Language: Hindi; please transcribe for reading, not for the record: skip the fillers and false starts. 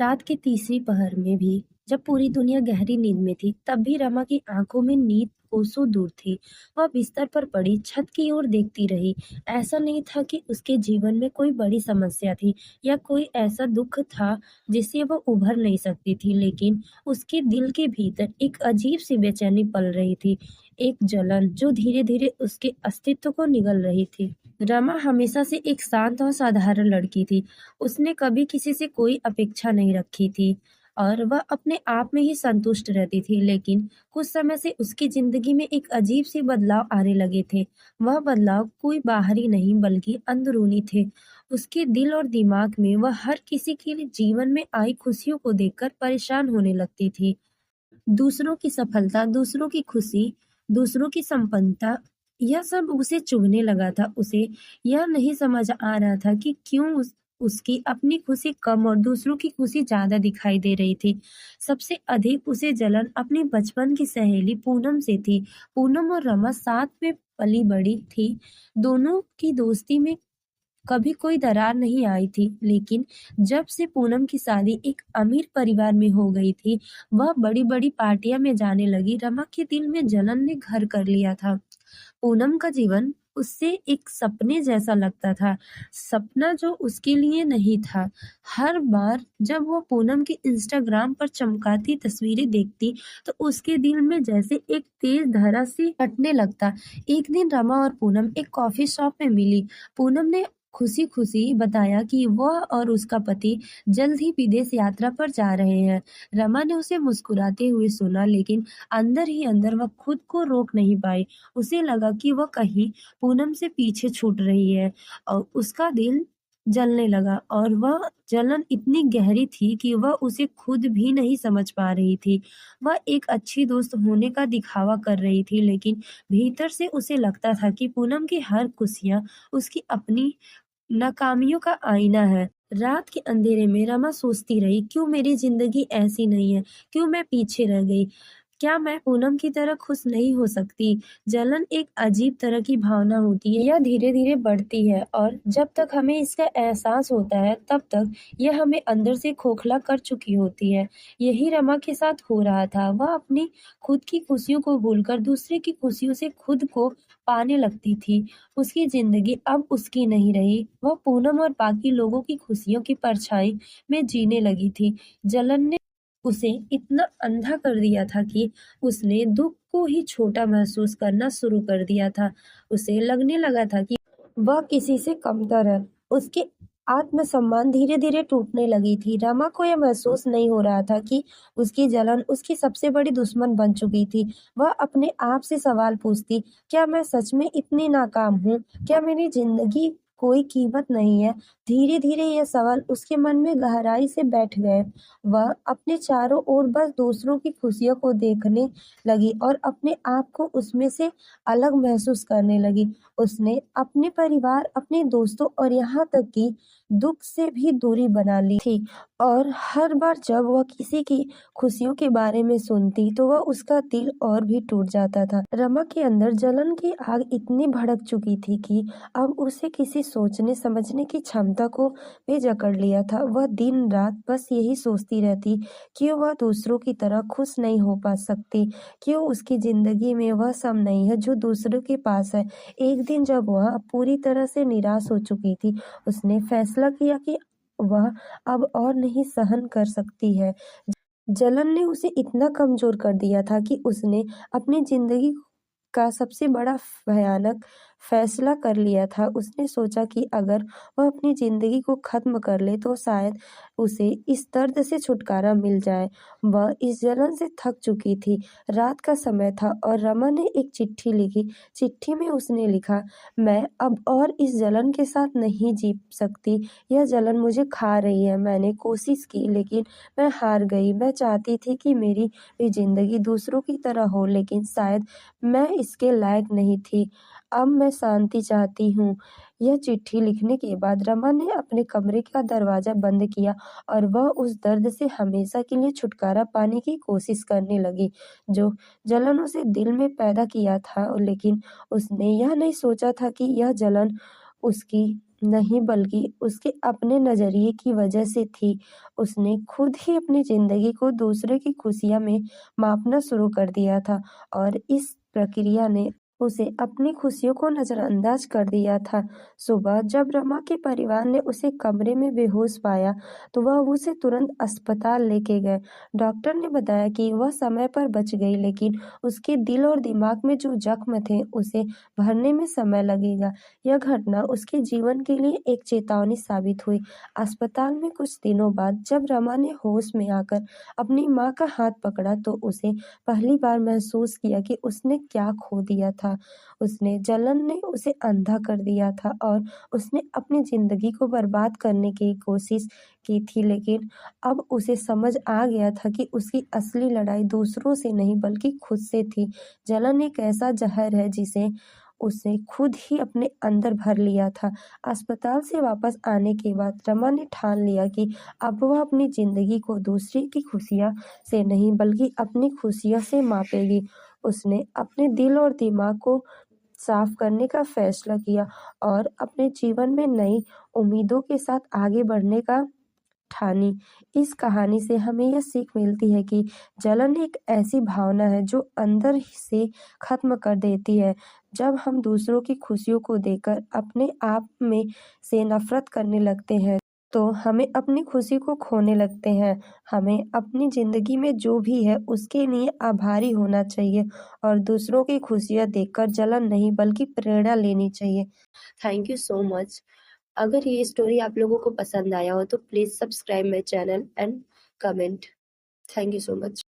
रात की तीसरी पहर में भी जब पूरी दुनिया गहरी नींद में थी, तब भी रमा की आंखों में नींद कोसों दूर थी। वह बिस्तर पर पड़ी छत की ओर देखती रही। ऐसा नहीं था कि उसके जीवन में कोई बड़ी समस्या थी या कोई ऐसा दुख था जिससे वह उभर नहीं सकती थी, लेकिन उसके दिल के भीतर एक अजीब सी बेचैनी पल रही थी, एक जलन जो धीरे धीरे उसके अस्तित्व को निगल रही थी। रमा हमेशा से एक शांत और साधारण लड़की थी। उसने कभी किसी से कोई अपेक्षा नहीं रखी थी और वह अपने आप में ही संतुष्ट रहती थी, लेकिन कुछ समय से उसकी जिंदगी में एक अजीब सी बदलाव आने लगे थे। वह बदलाव कोई बाहरी नहीं बल्कि अंदरूनी थे। उसके दिल और दिमाग में वह हर किसी के लिए जीवन में आई खुशियों को देखकर परेशान होने लगती थी। दूसरों की सफलता, दूसरों की खुशी, दूसरों की संपन्नता, यह सब उसे चुभने लगा था। उसे यह नहीं समझ आ रहा था कि क्यों उसकी अपनी खुशी कम और दूसरों की खुशी ज्यादा दिखाई दे रही थी। सबसे अधिक उसे जलन अपनी बचपन की सहेली पूनम से थी। पूनम और रमा साथ में पली बड़ी थी। दोनों की दोस्ती में कभी कोई दरार नहीं आई थी, लेकिन जब से पूनम की शादी एक अमीर परिवार में हो गई थी, वह बड़ी-बड़ी पार्टियां में जाने लगी। रमा के दिल में जलन ने घर कर लिया था। पूनम का जीवन उससे एक सपने जैसा लगता था, सपना जो उसके लिए नहीं था। हर बार जब वो पूनम की इंस्टाग्राम पर चमकाती तस्वीरें देखती, तो उसके दिल में जैसे एक तेज धारा सी फटने लगता। एक दिन रमा और पूनम एक कॉफी शॉप में मिली। पूनम ने खुशी-खुशी बताया कि वह और उसका पति जल्द ही विदेश यात्रा पर जा रहे हैं। रमा ने उसे मुस्कुराते हुए सुना, लेकिन अंदर ही अंदर वह खुद को रोक नहीं पाई। उसे लगा कि वह कहीं पूनम से पीछे छूट रही है और उसका दिल जलने लगा और वह जलन इतनी गहरी थी कि वह उसे खुद भी नहीं समझ पा रही थी। वह एक अच्छी दोस्त होने का दिखावा कर रही थी, लेकिन भीतर से उसे लगता था कि पूनम की हर खुशियाँ उसकी अपनी नाकामियों का आईना है। रात के अंधेरे में रमा सोचती रही, क्यों मेरी जिंदगी ऐसी नहीं है? क्यों मैं पीछे रह गई? क्या मैं पूनम की तरह खुश नहीं हो सकती? जलन एक अजीब तरह की भावना होती है। यह धीरे-धीरे बढ़ती है और जब तक हमें इसका एहसास होता है, तब तक यह हमें अंदर से खोखला कर चुकी होती है। यही रमा के साथ हो रहा था। वह अपनी खुद की खुशियों को भूलकर दूसरे की खुशियों से खुद को पाने लगती थी। उसकी जिंदगी अब उसकी नहीं रही। वह पूनम और बाकी लोगों की खुशियों की परछाई में जीने लगी थी। जलन ने उसे इतना अंधा कर दिया था कि उसने दुःख को ही छोटा महसूस करना शुरू कर दिया था। उसे लगने लगा था कि वह किसी से कमतर है। उसकी आत्मसम्मान धीरे-धीरे टूटने लगी थी। रमा को यह महसूस नहीं हो रहा था कि उसकी जलन उसकी सबसे बड़ी दुश्मन बन चुकी थी। वह अपने आप से सवाल पूछती, क्या मैं सच में इतनी नाकाम हूँ? क्या मेरी जिंदगी कोई कीमत नहीं है? धीरे-धीरे ये सवाल उसके मन में गहराई से बैठ गए। वह अपने चारों ओर बस दूसरों की खुशियों को देखने लगी और अपने आप को उसमें से अलग महसूस करने लगी। उसने अपने परिवार, अपने दोस्तों और यहाँ तक कि दुःख से भी दूरी बना ली थी और हर बार जब वह किसी की खुशियों के बारे में सुनती, तो वह उसका दिल और भी टूट जाता था। रमा के अंदर जलन की आग इतनी भड़क चुकी थी कि अब उसे किसी सोचने समझने की क्षमता को भी जकड़ लिया था। वह दिन-रात बस यही सोचती रहती, क्यों वह दूसरों की तरह खुश नहीं हो पा सकती? क्यों उसकी ज़िंदगी में वह सब नहीं है जो दूसरों के पास है? एक दिन जब वह पूरी तरह से निराश हो चुकी थी, उसने फैसला किया कि वह अब और नहीं सहन कर सकती है। जलन ने उसे इतना कमज़ोर कर दिया था कि उसने अपनी ज़िंदगी का सबसे बड़ा भयानक फैसला कर लिया था। उसने सोचा कि अगर वह अपनी ज़िंदगी को ख़त्म कर ले, तो शायद उसे इस दर्द से छुटकारा मिल जाए। वह इस जलन से थक चुकी थी। रात का समय था और रमा ने एक चिट्ठी लिखी। चिट्ठी में उसने लिखा, मैं अब और इस जलन के साथ नहीं जी सकती। यह जलन मुझे खा रही है। मैंने कोशिश की, लेकिन मैं हार गई। मैं चाहती थी कि मेरी भी ज़िंदगी दूसरों की तरह हो, लेकिन शायद मैं इसके लायक नहीं थी। अब मैं शांति चाहती हूँ। यह चिट्ठी लिखने के बाद रमा ने अपने कमरे का दरवाज़ा बंद किया और वह उस दर्द से हमेशा के लिए छुटकारा पाने की कोशिश करने लगी, जो जलन उसे दिल में पैदा किया था। लेकिन उसने यह नहीं सोचा था कि यह जलन उसकी नहीं बल्कि उसके अपने नज़रिए की वजह से थी। उसने खुद ही अपनी ज़िंदगी को दूसरे की खुशियों में मापना शुरू कर दिया था और इस प्रक्रिया ने उसे अपनी खुशियों को नज़रअंदाज कर दिया था। सुबह जब रमा के परिवार ने उसे कमरे में बेहोश पाया, तो वह उसे तुरंत अस्पताल लेके गए। डॉक्टर ने बताया कि वह समय पर बच गई, लेकिन उसके दिल और दिमाग में जो जख्म थे, उसे भरने में समय लगेगा। यह घटना उसके जीवन के लिए एक चेतावनी साबित हुई। अस्पताल में कुछ दिनों बाद जब रमा ने होश में आकर अपनी माँ का हाथ पकड़ा, तो उसे पहली बार महसूस किया कि उसने क्या खो दिया था। उसने जलन ने उसे अंधा कर दिया था और उसने अपनी जिंदगी को बर्बाद करने की कोशिश की थी, लेकिन अब उसे समझ आ गया था कि उसकी असली लड़ाई दूसरों से नहीं बल्कि खुद से थी। जलन एक ऐसा जहर है जिसे उसने खुद ही अपने अंदर भर लिया था। अस्पताल से वापस आने के बाद रमा ने ठान लिया कि अब वह अपनी जिंदगी को दूसरे की खुशियों से नहीं बल्कि अपनी खुशियों से मापेगी। उसने अपने दिल और दिमाग को साफ करने का फैसला किया और अपने जीवन में नई उम्मीदों के साथ आगे बढ़ने का ठानी। इस कहानी से हमें यह सीख मिलती है कि जलन एक ऐसी भावना है जो अंदर से खत्म कर देती है। जब हम दूसरों की खुशियों को देखकर अपने आप में से नफरत करने लगते हैं, तो हमें अपनी खुशी को खोने लगते हैं। हमें अपनी जिंदगी में जो भी है उसके लिए आभारी होना चाहिए और दूसरों की खुशियां देखकर जलन नहीं बल्कि प्रेरणा लेनी चाहिए। Thank you so much. अगर ये स्टोरी आप लोगों को पसंद आया हो तो please subscribe my channel and comment. Thank you so much.